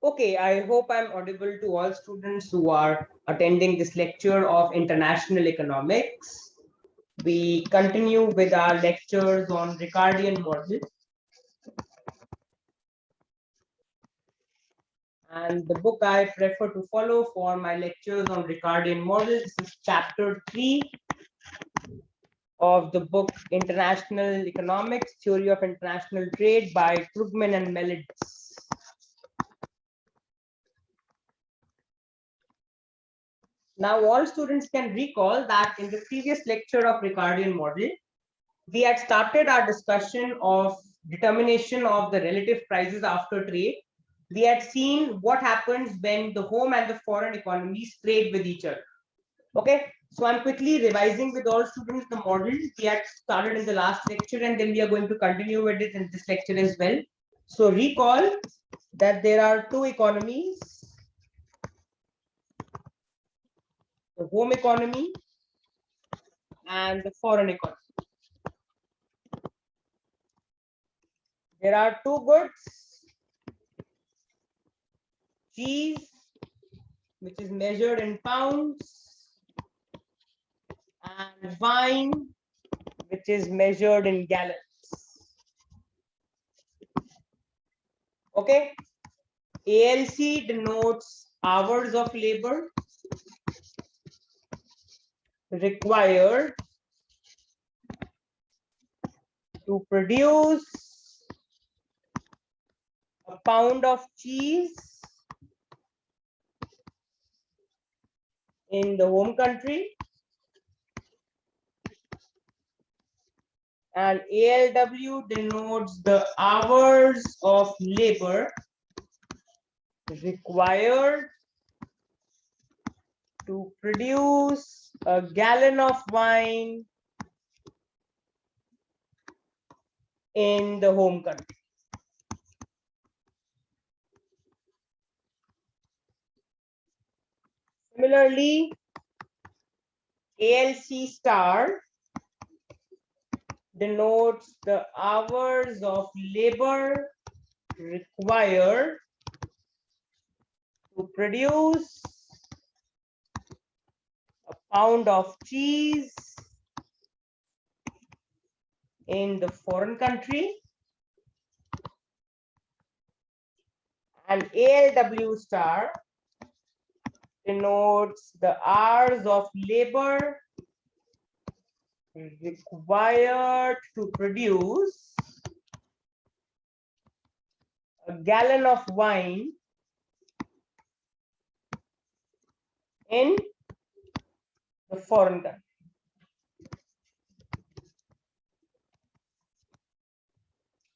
Okay, I hope I'm audible to all students who are attending this lecture of international economics. We continue with our lectures on Ricardian model. And the book I prefer to follow for my lectures on Ricardian model, this is chapter 3 of the book International Economics, Theory of International Trade by Krugman and Melitz. Now, all students can recall that in the previous lecture of Ricardian model, we had started our discussion of determination of the relative prices after trade. We had seen what happens when the home and the foreign economies trade with each other. Okay, so I'm quickly revising with all students the model we had started in the last lecture, and then we are going to continue with it in this lecture as well. So recall that there are two economies, the home economy and the foreign economy. There are two goods, cheese, which is measured in pounds, and wine, which is measured in gallons. Okay, ALC denotes hours of labor required to produce a pound of cheese in the home country, and ALW denotes the hours of labor required to produce a gallon of wine in the home country. Similarly, ALC star denotes the hours of labor required to produce a pound of cheese in the foreign country, and ALW star denotes the hours of labor required to produce a gallon of wine in the foreign country.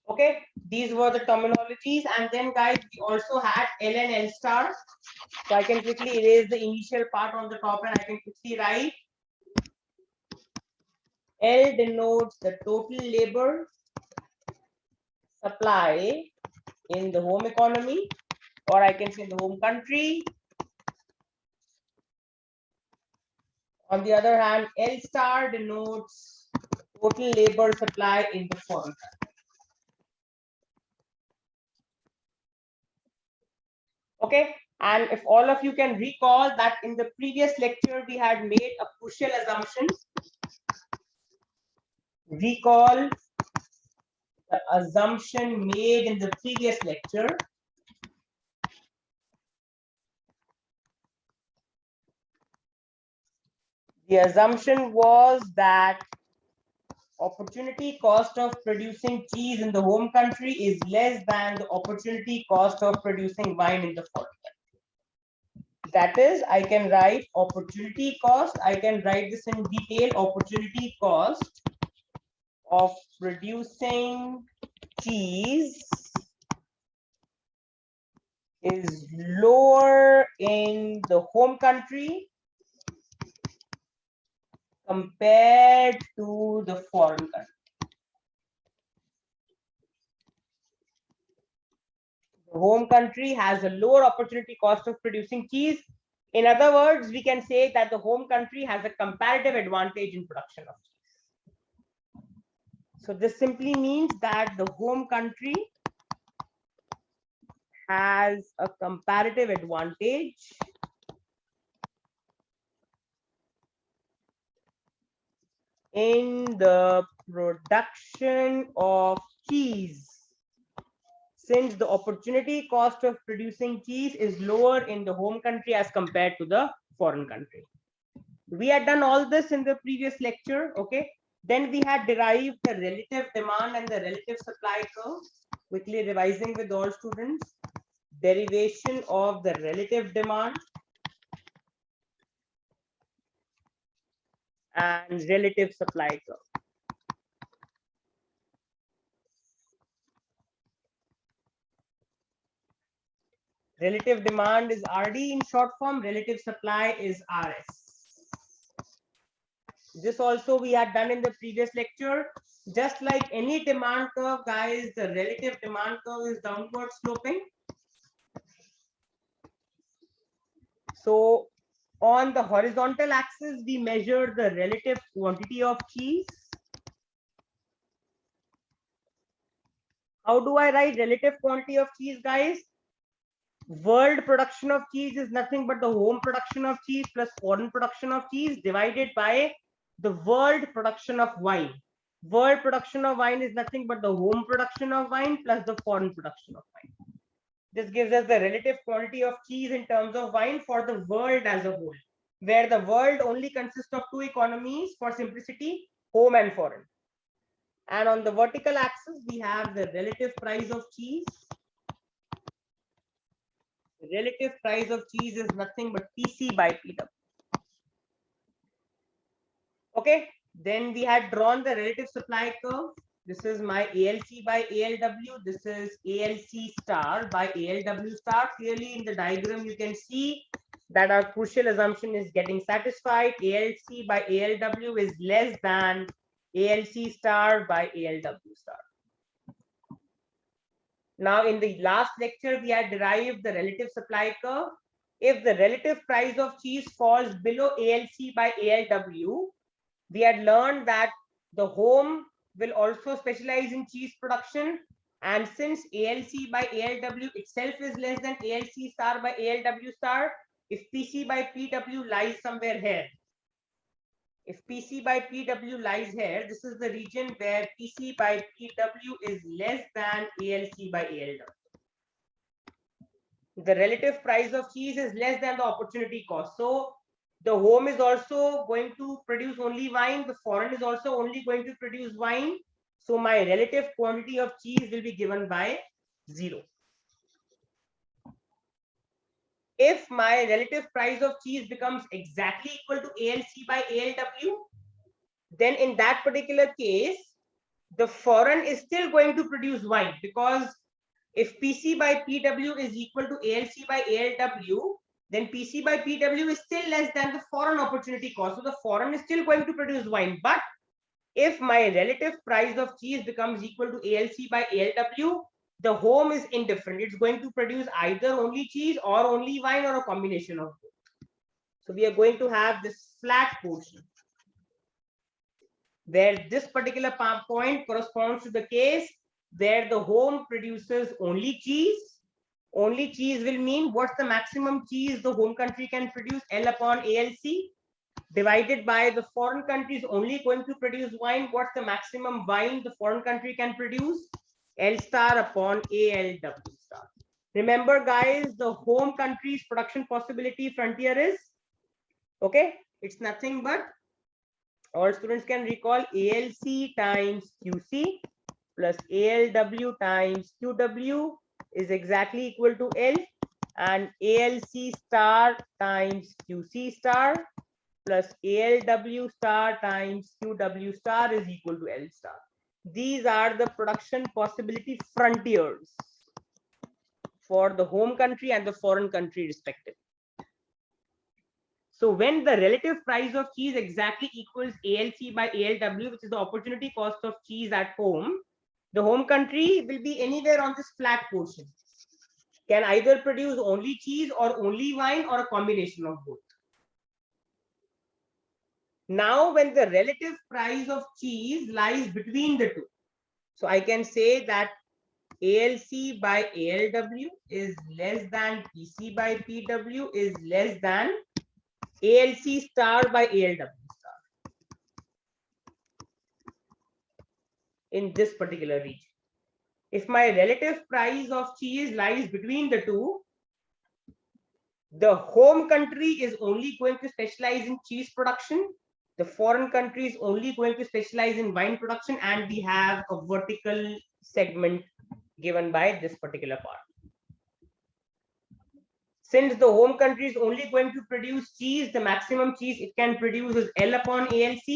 Okay, these were the terminologies, and then guys, we also had L and L star. So I can quickly erase the initial part on the top and I can quickly write L denotes the total labor supply in the home economy, or I can say the home country. On the other hand, L star denotes total labor supply in the foreign country. Okay, and if all of you can recall that in the previous lecture we had made a crucial assumption. Recall the assumption made in the previous lecture. The assumption was that opportunity cost of producing cheese in the home country is less than the opportunity cost of producing wine in the foreign country. That is, I can write opportunity cost. I can write this in detail. Opportunity cost of producing cheese is lower in the home country compared to the foreign country. The home country has a lower opportunity cost of producing cheese. In other words, we can say that the home country has a comparative advantage in production of cheese. So this simply means that the home country has a comparative advantage in the production of cheese, since the opportunity cost of producing cheese is lower in the home country as compared to the foreign country. We had done all this in the previous lecture, okay? Then we had derived the relative demand and the relative supply curve. Quickly revising with all students, derivation of the relative demand and relative supply curve. Relative demand is RD in short form, relative supply is RS. This also we had done in the previous lecture. Just like any demand curve, guys, the relative demand curve is downward sloping. So on the horizontal axis, we measure the relative quantity of cheese. How do I write relative quantity of cheese, guys? World production of cheese is nothing but the home production of cheese plus foreign production of cheese divided by the world production of wine. World production of wine is nothing but the home production of wine plus the foreign production of wine. This gives us the relative quantity of cheese in terms of wine for the world as a whole, where the world only consists of two economies for simplicity, home and foreign. And on the vertical axis, we have the relative price of cheese. The relative price of cheese is nothing but PC by PW. Okay, then we had drawn the relative supply curve. This is my ALC by ALW. This is ALC star by ALW star. Clearly in the diagram, you can see that our crucial assumption is getting satisfied. ALC by ALW is less than ALC star by ALW star. Now, in the last lecture, we had derived the relative supply curve. If the relative price of cheese falls below ALC by ALW, we had learned that the home will also specialize in cheese production. And since ALC by ALW itself is less than ALC star by ALW star, if PC by PW lies somewhere here, if PC by PW lies here, this is the region where PC by PW is less than ALC by ALW. The relative price of cheese is less than the opportunity cost. So the home is also going to produce only wine. The foreign is also only going to produce wine. So my relative quantity of cheese will be given by 0. If my relative price of cheese becomes exactly equal to ALC by ALW, then in that particular case, the foreign is still going to produce wine, because if PC by PW is equal to ALC by ALW, then PC by PW is still less than the foreign opportunity cost. So the foreign is still going to produce wine. But if my relative price of cheese becomes equal to ALC by ALW, the home is indifferent. It's going to produce either only cheese or only wine or a combination of both. So we are going to have this flat portion, where this particular point corresponds to the case where the home produces only cheese. Only cheese will mean what's the maximum cheese the home country can produce, L upon ALC, divided by the foreign country is only going to produce wine. What's the maximum wine the foreign country can produce, L star upon ALW star. Remember, guys, the home country's production possibility frontier is, okay, it's nothing but, all students can recall, ALC times QC plus ALW times QW is exactly equal to L, and ALC star times QC star plus ALW star times QW star is equal to L star. These are the production possibility frontiers for the home country and the foreign country respectively. So when the relative price of cheese exactly equals ALC by ALW, which is the opportunity cost of cheese at home, the home country will be anywhere on this flat portion. Can either produce only cheese or only wine or a combination of both. Now, when the relative price of cheese lies between the two, so I can say that ALC by ALW is less than PC by PW is less than ALC star by ALW star in this particular region. If my relative price of cheese lies between the two, the home country is only going to specialize in cheese production. The foreign country is only going to specialize in wine production, and we have a vertical segment given by this particular part. Since the home country is only going to produce cheese, the maximum cheese it can produce is L upon ALC.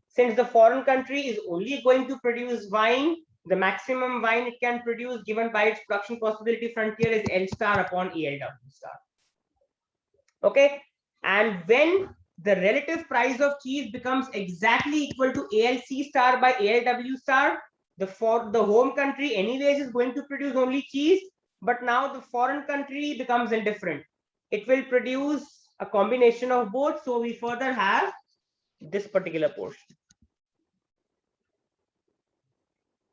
Since the foreign country is only going to produce wine, the maximum wine it can produce given by its production possibility frontier is L star upon ALW star. Okay, and when the relative price of cheese becomes exactly equal to ALC star by ALW star, the home country anyways is going to produce only cheese, but now the foreign country becomes indifferent. It will produce a combination of both, so we further have this particular portion.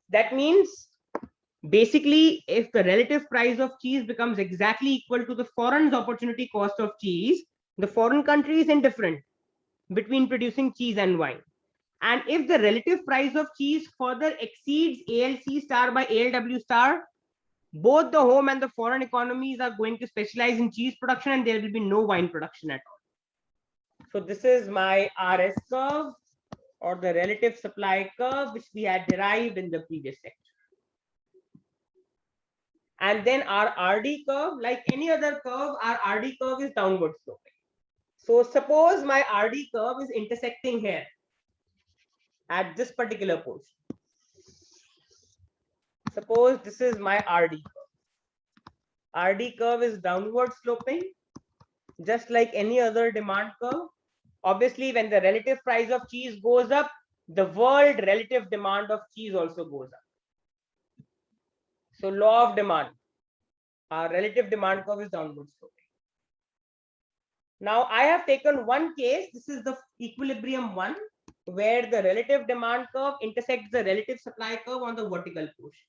That means basically if the relative price of cheese becomes exactly equal to the foreign's opportunity cost of cheese, the foreign country is indifferent between producing cheese and wine. And if the relative price of cheese further exceeds ALC star by ALW star, both the home and the foreign economies are going to specialize in cheese production, and there will be no wine production at all. So this is my RS curve, or the relative supply curve, which we had derived in the previous section. And then our RD curve, like any other curve, our RD curve is downward sloping. So suppose my RD curve is intersecting here at this particular portion. Suppose this is my RD curve. RD curve is downward sloping, just like any other demand curve. Obviously, when the relative price of cheese goes up, the world relative demand of cheese also goes up. So law of demand, our relative demand curve is downward sloping. Now I have taken one case. This is the equilibrium one, where the relative demand curve intersects the relative supply curve on the vertical portion.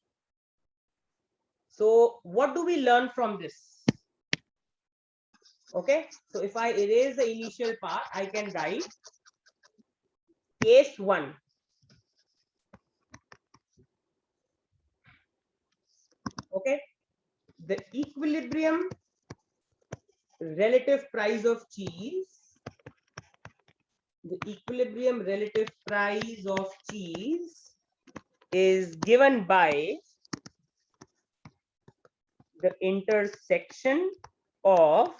So what do we learn from this? Okay, so if I erase the initial part, I can write case one. Okay, the equilibrium relative price of cheese, the equilibrium relative price of cheese is given by the intersection of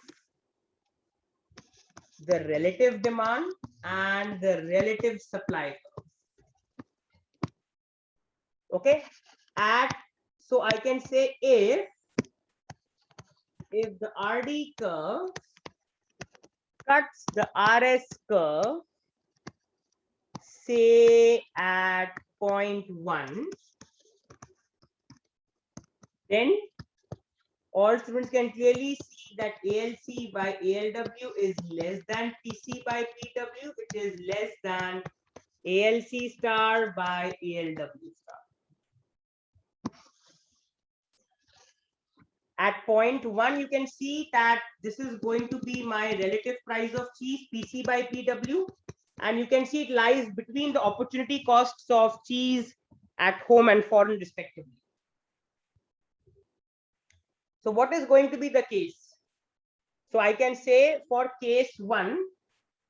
the relative demand and the relative supply curve. Okay, so I can say if the RD curve cuts the RS curve, say at 0.1, then all students can clearly see that ALC by ALW is less than PC by PW, which is less than ALC star by ALW star. At 0.1, you can see that this is going to be my relative price of cheese, PC by PW. And you can see it lies between the opportunity costs of cheese at home and foreign respectively. So what is going to be the case? So I can say for case one,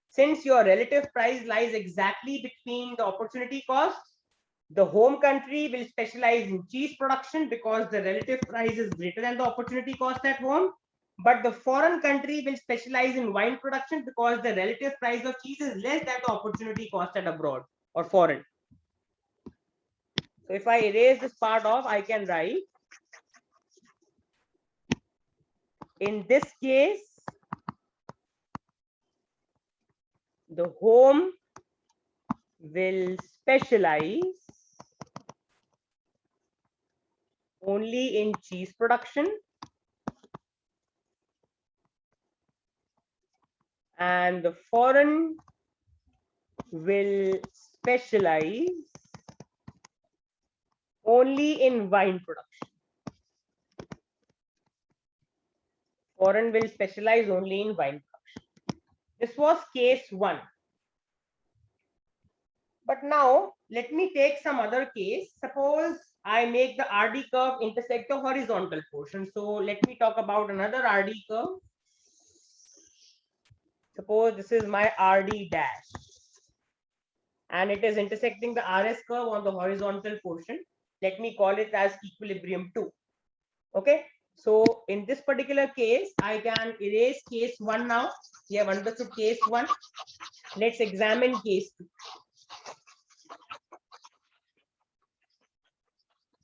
since your relative price lies exactly between the opportunity costs, the home country will specialize in cheese production because the relative price is greater than the opportunity cost at home. But the foreign country will specialize in wine production because the relative price of cheese is less than the opportunity cost at abroad or foreign. So if I erase this part off, I can write, in this case, the home will specialize only in cheese production, and the foreign will specialize only in wine production. Foreign will specialize only in wine production. This was case 1. But now let me take some other case. Suppose I make the RD curve intersect the horizontal portion. So let me talk about another RD curve. Suppose this is my RD dash and it is intersecting the RS curve on the horizontal portion. Let me call it as equilibrium 2. Okay. So in this particular case, I can erase case 1 now. We have understood case 1. Let's examine case 2.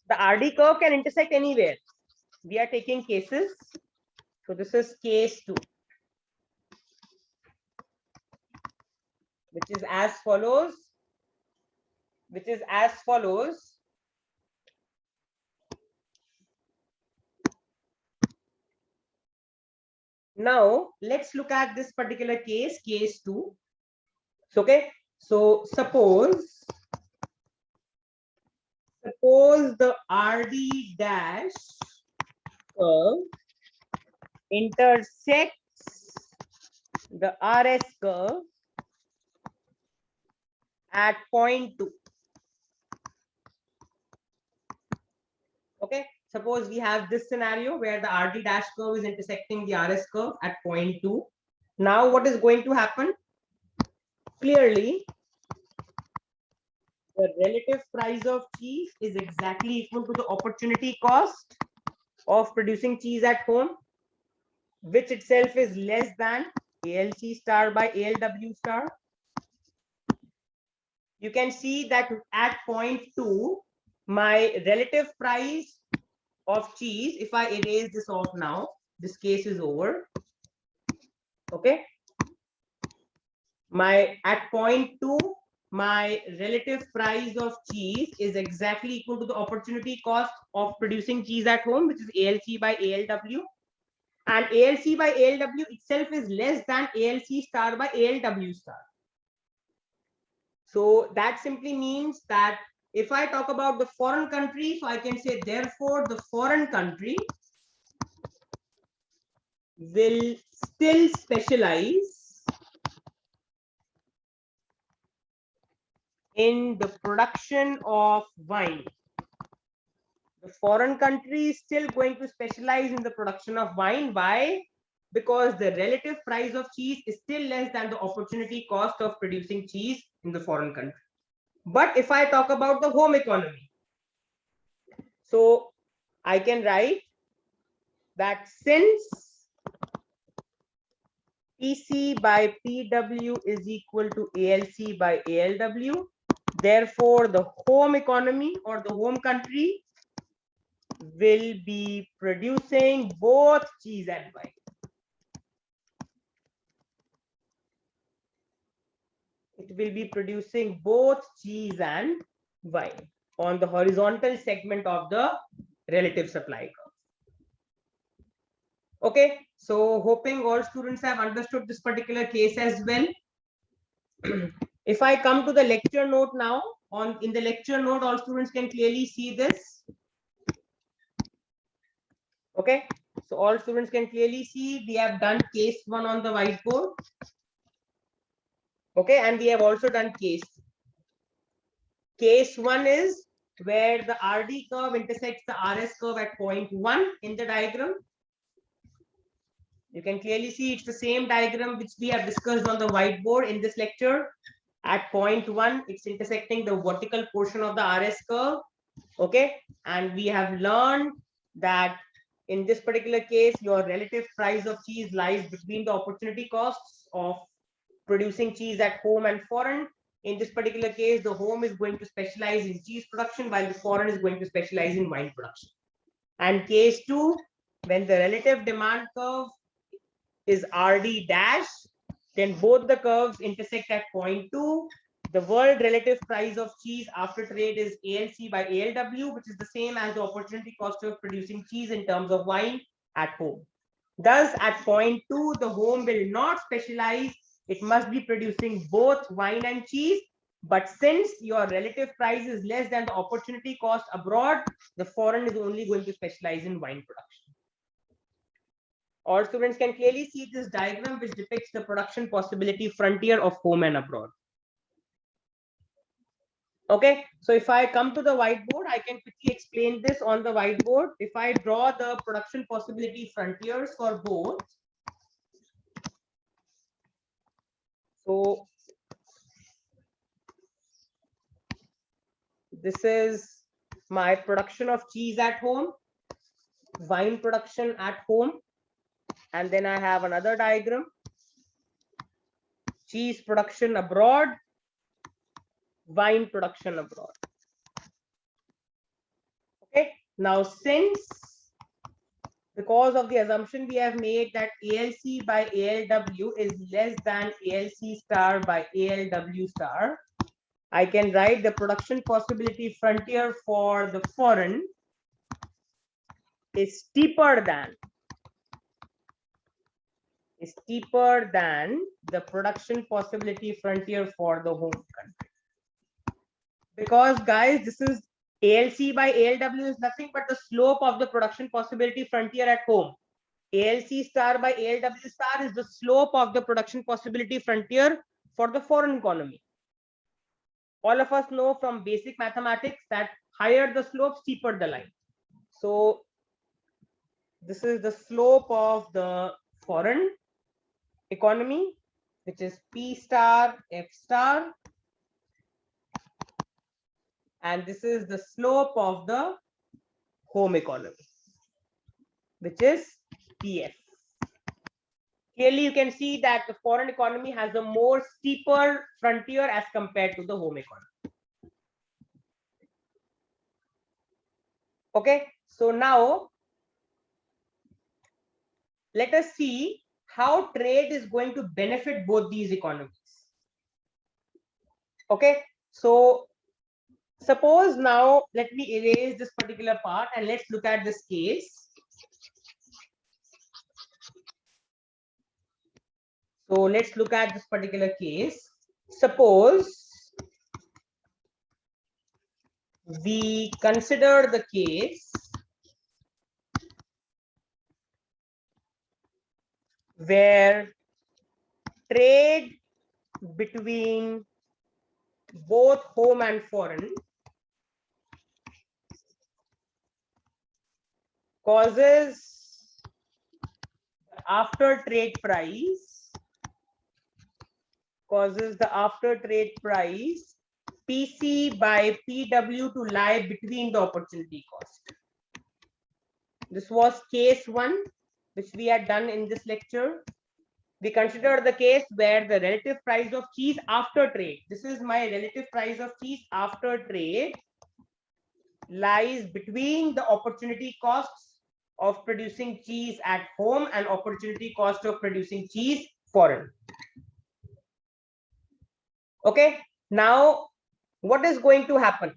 The RD curve can intersect anywhere. We are taking cases. So this is case 2, which is as follows. Now let's look at this particular case, case 2. So, okay. So suppose the RD dash curve intersects the RS curve at point 2. Okay. Suppose we have this scenario where the RD dash curve is intersecting the RS curve at point 2. Now what is going to happen? Clearly, the relative price of cheese is exactly equal to the opportunity cost of producing cheese at home, which itself is less than ALC star by ALW star. You can see that at point 2, my relative price of cheese, if I erase this off now, this case is over. Okay. At point 2, my relative price of cheese is exactly equal to the opportunity cost of producing cheese at home, which is ALC by ALW. And ALC by ALW itself is less than ALC star by ALW star. So that simply means that if I talk about the foreign country, so I can say, therefore, the foreign country will still specialize in the production of wine. The foreign country is still going to specialize in the production of wine. Why? Because the relative price of cheese is still less than the opportunity cost of producing cheese in the foreign country. But if I talk about the home economy, so I can write that since PC by PW is equal to ALC by ALW, therefore the home economy or the home country will be producing both cheese and wine. It will be producing both cheese and wine on the horizontal segment of the relative supply curve. Okay, so hoping all students have understood this particular case as well. If I come to the lecture note now, in the lecture note, all students can clearly see this. Okay, so all students can clearly see we have done case 1 on the whiteboard. Okay, and we have also done case 2. Case 1 is where the RD curve intersects the RS curve at point 1 in the diagram. You can clearly see it's the same diagram which we have discussed on the whiteboard in this lecture. At point 1, it's intersecting the vertical portion of the RS curve. Okay, and we have learned that in this particular case, your relative price of cheese lies between the opportunity costs of producing cheese at home and foreign. In this particular case, the home is going to specialize in cheese production while the foreign is going to specialize in wine production. And case 2, when the relative demand curve is RD dash, then both the curves intersect at point 2. The world relative price of cheese after trade is ALC by ALW, which is the same as the opportunity cost of producing cheese in terms of wine at home. Thus, at point 2, the home will not specialize. It must be producing both wine and cheese. But since your relative price is less than the opportunity cost abroad, the foreign is only going to specialize in wine production. All students can clearly see this diagram which depicts the production possibility frontier of home and abroad. Okay, so if I come to the whiteboard, I can quickly explain this on the whiteboard. If I draw the production possibility frontiers for both, so this is my production of cheese at home, wine production at home, and then I have another diagram, cheese production abroad, wine production abroad. Okay, now since, because of the assumption we have made that ALC by ALW is less than ALC star by ALW star, I can write the production possibility frontier for the foreign is steeper than the production possibility frontier for the home country. Because guys, this is ALC by ALW is nothing but the slope of the production possibility frontier at home. ALC star by ALW star is the slope of the production possibility frontier for the foreign economy. All of us know from basic mathematics that higher the slope, steeper the line. So this is the slope of the foreign economy, which is P star F star. And this is the slope of the home economy, which is PF. Clearly, you can see that the foreign economy has a more steeper frontier as compared to the home economy. Okay, so now let us see how trade is going to benefit both these economies. Okay, so suppose now let me erase this particular part and let's look at this case. So let's look at this particular case. Suppose we consider the case where trade between both home and foreign causes the after trade price PC by PW to lie between the opportunity cost. This was case 1, which we had done in this lecture. We consider the case where the relative price of cheese after trade, this is my relative price of cheese after trade, lies between the opportunity costs of producing cheese at home and opportunity cost of producing cheese foreign. Okay, now what is going to happen?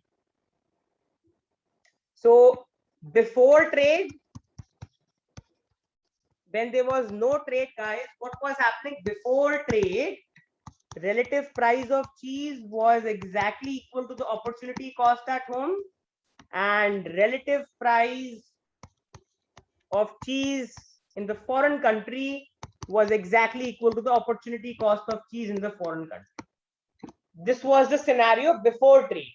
So before trade, when there was no trade, guys, what was happening before trade? Relative price of cheese was exactly equal to the opportunity cost at home, and relative price of cheese in the foreign country was exactly equal to the opportunity cost of cheese in the foreign country. This was the scenario before trade.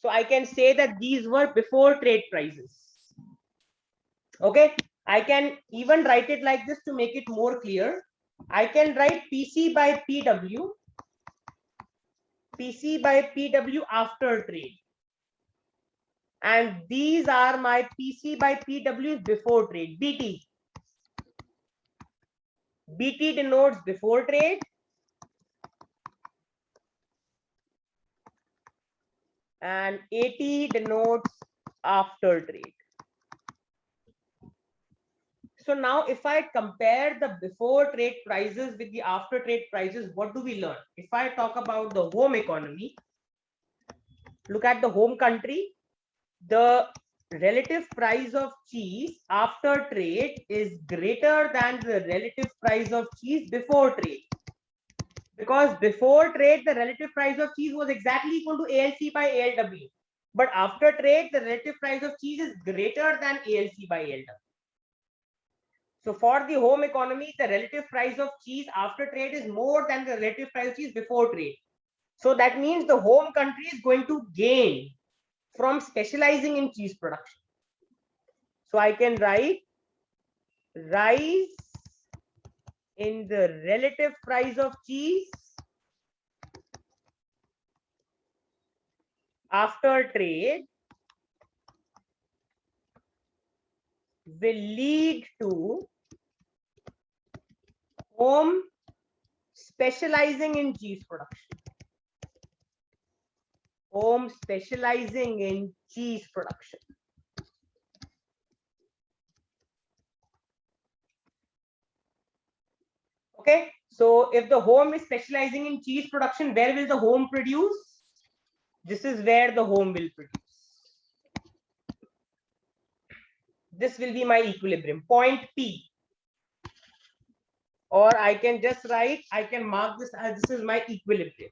So I can say that these were before trade prices. Okay, I can even write it like this to make it more clear. I can write PC by PW after trade. And these are my PC by PW before trade, BT. BT denotes before trade. And AT denotes after trade. So now if I compare the before trade prices with the after trade prices, what do we learn? If I talk about the home economy, look at the home country, the relative price of cheese after trade is greater than the relative price of cheese before trade. Because before trade, the relative price of cheese was exactly equal to ALC by ALW. But after trade, the relative price of cheese is greater than ALC by ALW. So for the home economy, the relative price of cheese after trade is more than the relative price of cheese before trade. So that means the home country is going to gain from specializing in cheese production. So I can write rise in the relative price of cheese after trade will lead to home specializing in cheese production. Home specializing in cheese production. Okay, so if the home is specializing in cheese production, where will the home produce? This is where the home will produce. This will be my equilibrium, point P. Or I can just write, I can mark this as this is my equilibrium.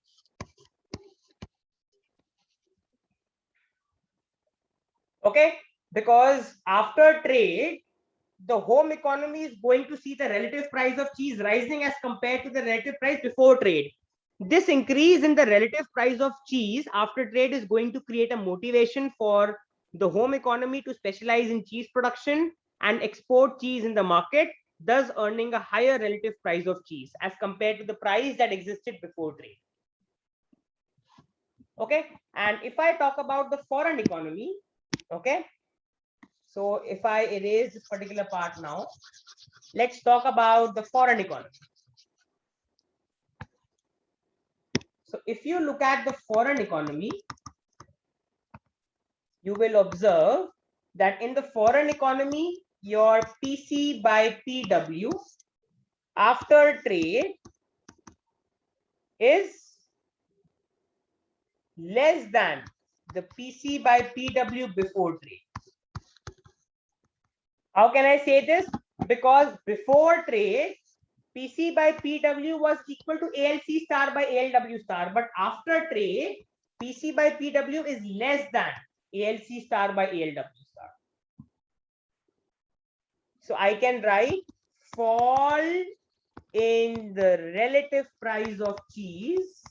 Okay, because after trade, the home economy is going to see the relative price of cheese rising as compared to the relative price before trade. This increase in the relative price of cheese after trade is going to create a motivation for the home economy to specialize in cheese production and export cheese in the market, thus earning a higher relative price of cheese as compared to the price that existed before trade. Okay, and if I talk about the foreign economy, okay, so if I erase this particular part now, let's talk about the foreign economy. So if you look at the foreign economy, you will observe that in the foreign economy, your PC by PW after trade is less than the PC by PW before trade. How can I say this? Because before trade, PC by PW was equal to ALC star by ALW star, but after trade, PC by PW is less than ALC star by ALW star. So I can write fall in the relative price of cheese,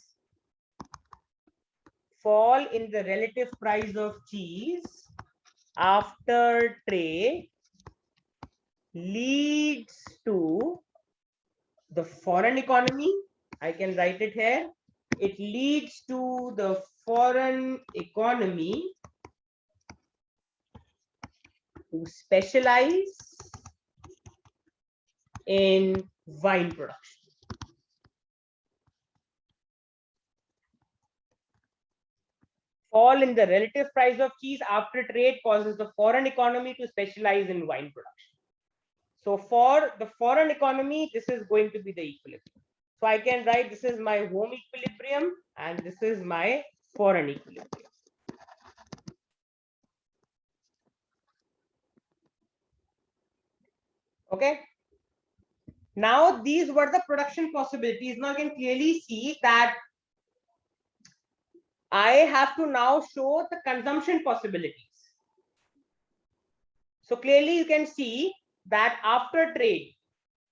fall in the relative price of cheese after trade leads to the foreign economy. I can write it here. It leads to the foreign economy to specialize in wine production. Fall in the relative price of cheese after trade causes the foreign economy to specialize in wine production. So for the foreign economy, this is going to be the equilibrium. So I can write this is my home equilibrium and this is my foreign equilibrium. Okay. Now these were the production possibilities. Now you can clearly see that I have to now show the consumption possibilities. So clearly you can see that after trade,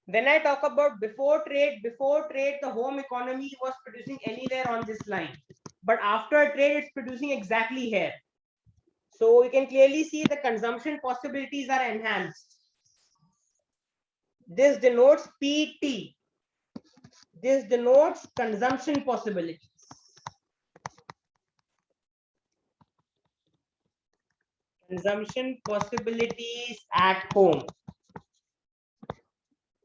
when I talk about before trade, the home economy was producing anywhere on this line. But after trade, it's producing exactly here. So you can clearly see the consumption possibilities are enhanced. This denotes PT. This denotes consumption possibilities. Consumption possibilities at home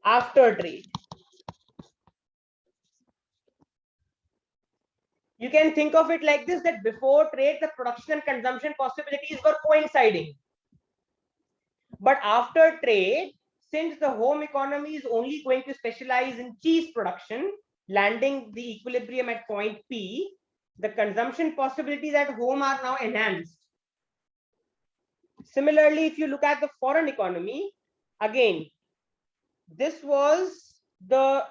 after trade. You can think of it like this, that before trade, the production and consumption possibilities were coinciding. But after trade, since the home economy is only going to specialize in cheese production, landing the equilibrium at point P, the consumption possibilities at home are now enhanced. Similarly, if you look at the foreign economy, again, this was the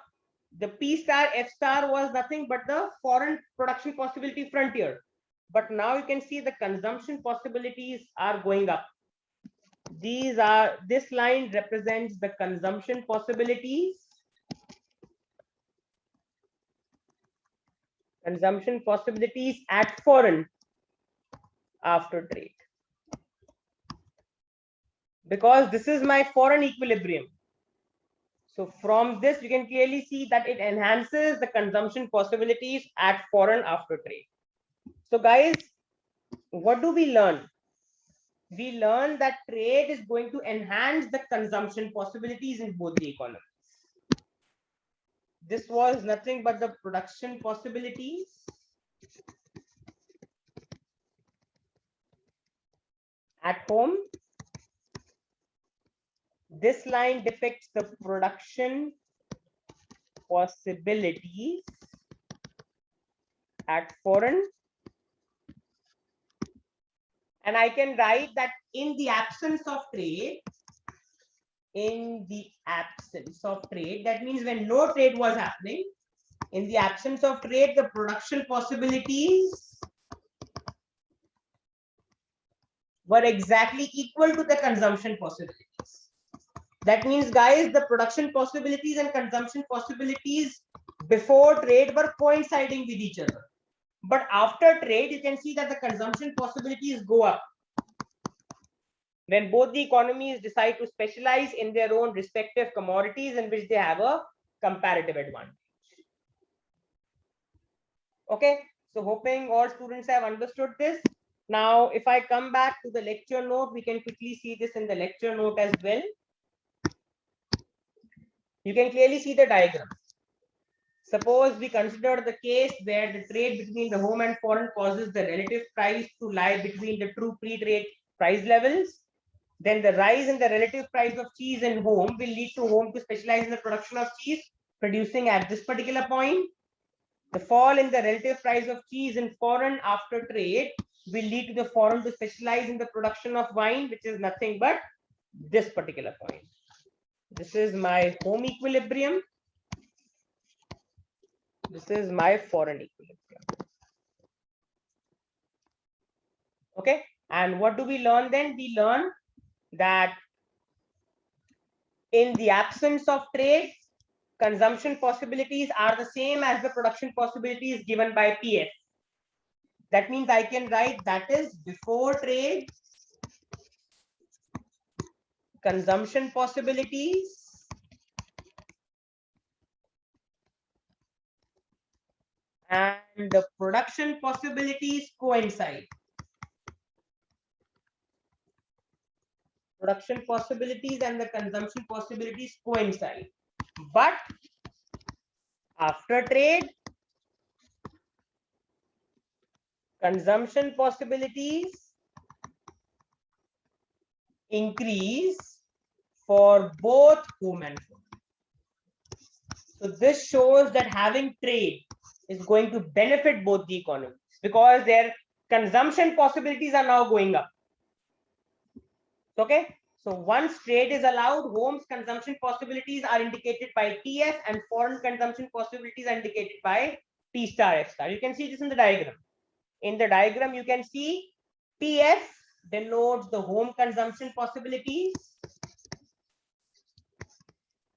P star, F star was nothing but the foreign production possibility frontier. But now you can see the consumption possibilities are going up. This line represents the consumption possibilities. Consumption possibilities at foreign after trade. Because this is my foreign equilibrium. So from this, you can clearly see that it enhances the consumption possibilities at foreign after trade. So guys, what do we learn? We learn that trade is going to enhance the consumption possibilities in both the economies. This was nothing but the production possibilities at home. This line depicts the production possibilities at foreign. And I can write that in the absence of trade, that means when no trade was happening, in the absence of trade, the production possibilities were exactly equal to the consumption possibilities. That means, guys, the production possibilities and consumption possibilities before trade were coinciding with each other. But after trade, you can see that the consumption possibilities go up when both the economies decide to specialize in their own respective commodities in which they have a comparative advantage. Okay, so hoping all students have understood this. Now, if I come back to the lecture note, we can quickly see this in the lecture note as well. You can clearly see the diagram. Suppose we consider the case where the trade between the home and foreign causes the relative price to lie between the two pre-trade price levels. Then the rise in the relative price of cheese in home will lead to home to specialize in the production of cheese, producing at this particular point. The fall in the relative price of cheese in foreign after trade will lead to the foreign to specialize in the production of wine, which is nothing but this particular point. This is my home equilibrium. This is my foreign equilibrium. Okay, and what do we learn then? We learn that in the absence of trade, consumption possibilities are the same as the production possibilities given by PF. That means I can write that is before trade, consumption possibilities and the production possibilities coincide. Production possibilities and the consumption possibilities coincide. But after trade, consumption possibilities increase for both home and foreign. So this shows that having trade is going to benefit both the economies because their consumption possibilities are now going up. Okay, so once trade is allowed, home's consumption possibilities are indicated by TF and foreign consumption possibilities are indicated by T star F star. You can see this in the diagram. In the diagram, you can see PF denotes the home consumption possibilities.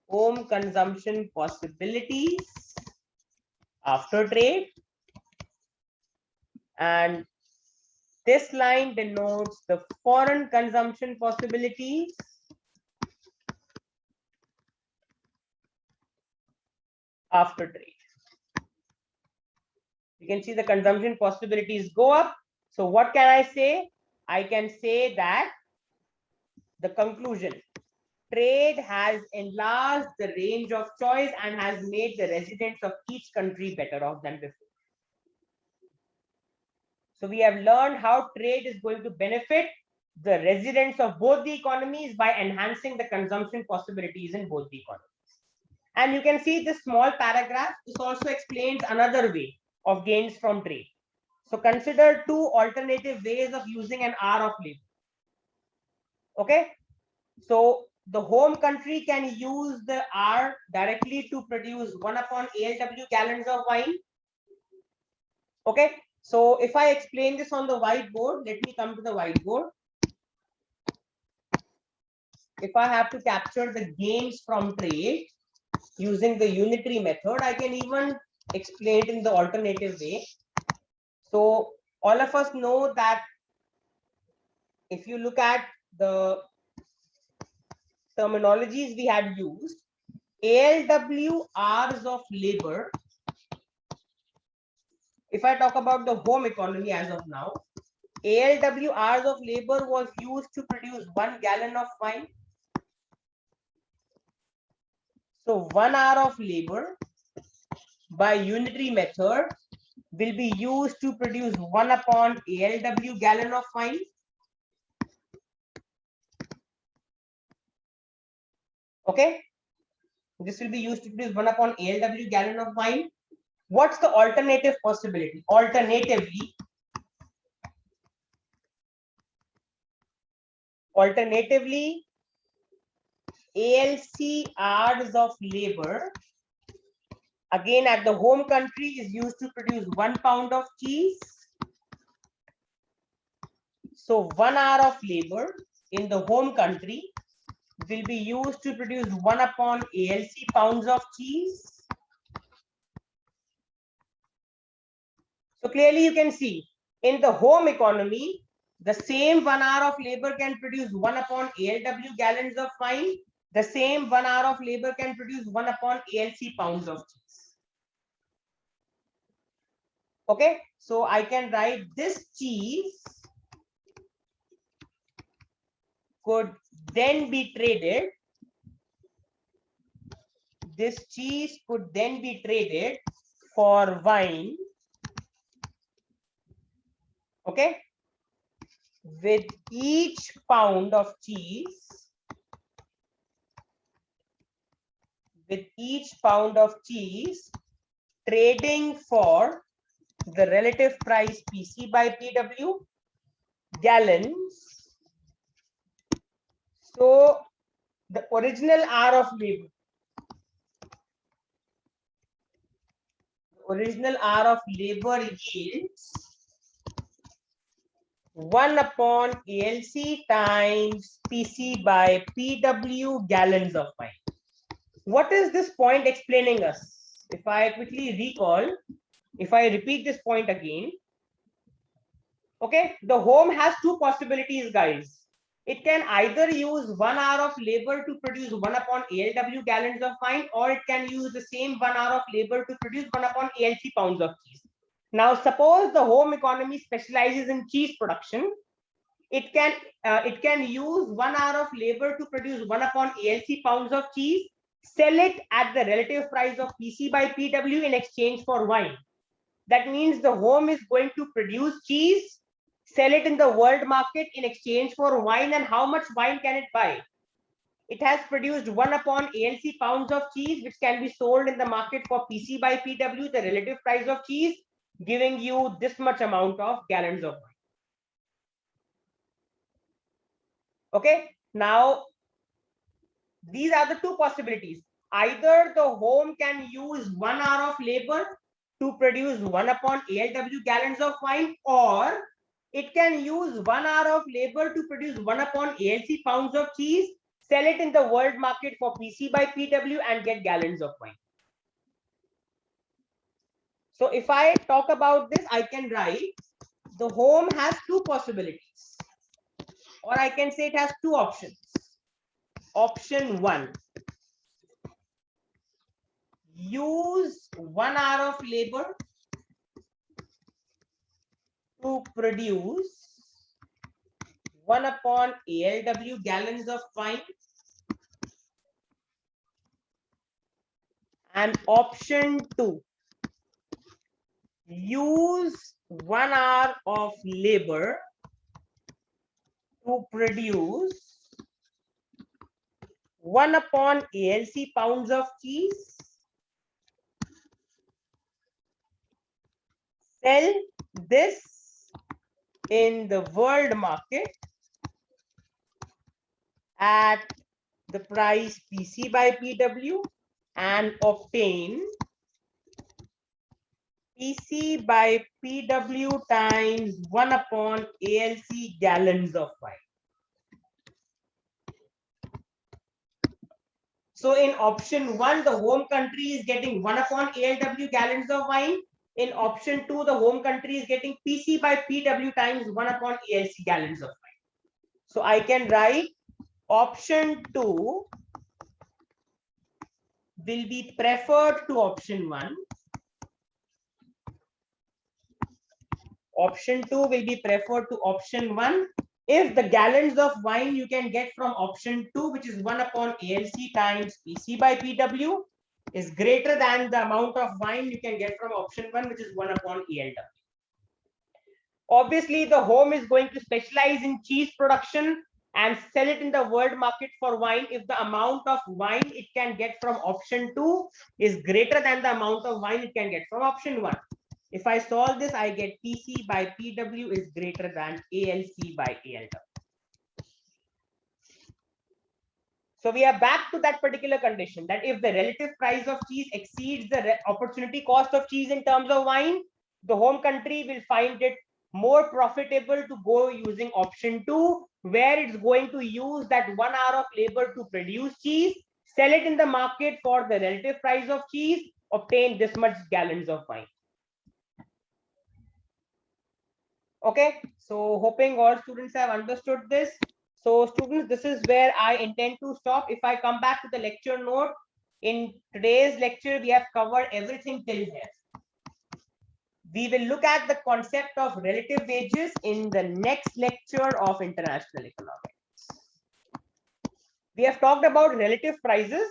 Home consumption possibilities after trade, and this line denotes the foreign consumption possibilities after trade. You can see the consumption possibilities go up. So what can I say? I can say that the conclusion, trade has enlarged the range of choice and has made the residents of each country better off than before. So we have learned how trade is going to benefit the residents of both the economies by enhancing the consumption possibilities in both the economies. And you can see this small paragraph. This also explains another way of gains from trade. So consider two alternative ways of using an hour of labor. Okay, so the home country can use the hour directly to produce 1 upon ALW gallons of wine. Okay, so if I explain this on the whiteboard, let me come to the whiteboard. if I have to capture the gains from trade using the unitary method, I can even explain it in the alternative way. So all of us know that if you look at the terminologies we had used, ALW hours of labor. If I talk about the home economy as of now, ALW hours of labor was used to produce 1 gallon of wine. So 1 hour of labor by unitary method will be used to produce 1 upon ALW gallon of wine. Okay, this will be used to produce 1 upon ALW gallon of wine. What's the alternative possibility? Alternatively, ALC hours of labor again at the home country is used to produce 1 pound of cheese. So 1 hour of labor in the home country will be used to produce 1 upon ALC pounds of cheese. So clearly you can see in the home economy, the same 1 hour of labor can produce 1 upon ALW gallons of wine. The same 1 hour of labor can produce 1 upon ALC pounds of cheese. Okay, so I can write this cheese could then be traded. This cheese could then be traded for wine. Okay, with each pound of cheese, trading for the relative price PC by PW gallons. So the original hour of labor, yields 1 upon ALC times PC by PW gallons of wine. What is this point explaining us? If I quickly recall, if I repeat this point again, okay, the home has two possibilities, guys. It can either use 1 hour of labor to produce 1 upon ALW gallons of wine, or it can use the same 1 hour of labor to produce 1 upon ALC pounds of cheese. Now, suppose the home economy specializes in cheese production. It can use 1 hour of labor to produce 1 upon ALC pounds of cheese, sell it at the relative price of PC by PW in exchange for wine. That means the home is going to produce cheese, sell it in the world market in exchange for wine. And how much wine can it buy? It has produced 1 upon ALC pounds of cheese, which can be sold in the market for PC by PW, the relative price of cheese, giving you this much amount of gallons of wine. Okay, now these are the two possibilities. Either the home can use 1 hour of labor to produce 1 upon ALW gallons of wine, or it can use 1 hour of labor to produce 1 upon ALC pounds of cheese, sell it in the world market for PC by PW and get gallons of wine. So if I talk about this, I can write the home has two possibilities, or I can say it has two options. Option 1, use 1 hour of labor to produce 1 upon ALW gallons of wine. And option 2, use 1 hour of labor to produce 1 upon ALC pounds of cheese, sell this in the world market at the price PC by PW and obtain PC by PW times 1 upon ALC gallons of wine. So in option 1, the home country is getting 1 upon ALW gallons of wine. In option 2, the home country is getting PC by PW times 1 upon ALC gallons of wine. So I can write option 2 will be preferred to option 1. Option 2 will be preferred to option 1 if the gallons of wine you can get from option 2, which is 1 upon ALC times PC by PW, is greater than the amount of wine you can get from option 1, which is 1 upon ALW. Obviously, the home is going to specialize in cheese production and sell it in the world market for wine if the amount of wine it can get from option 2 is greater than the amount of wine it can get from option 1. If I solve this, I get PC by PW is greater than ALC by ALW. So we are back to that particular condition that if the relative price of cheese exceeds the opportunity cost of cheese in terms of wine, the home country will find it more profitable to go using option 2, where it's going to use that 1 hour of labor to produce cheese, sell it in the market for the relative price of cheese, obtain this much gallons of wine. Okay, so hoping all students have understood this. So students, this is where I intend to stop. If I come back to the lecture note, in today's lecture, we have covered everything till here. We will look at the concept of relative wages in the next lecture of international economics. We have talked about relative prices,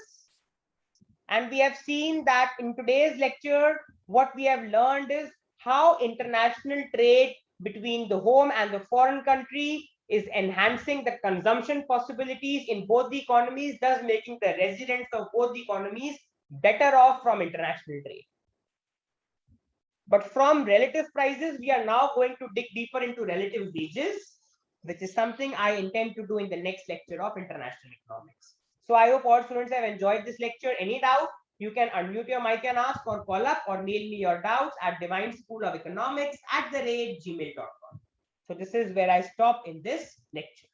and we have seen that in today's lecture, what we have learned is how international trade between the home and the foreign country is enhancing the consumption possibilities in both the economies, thus making the residents of both the economies better off from international trade. But from relative prices, we are now going to dig deeper into relative wages, which is something I intend to do in the next lecture of international economics. So I hope all students have enjoyed this lecture. Any doubt, you can unmute your mic and ask, or call up or mail me your doubts at divineschoolofeconomics@gmail.com. So this is where I stop in this lecture.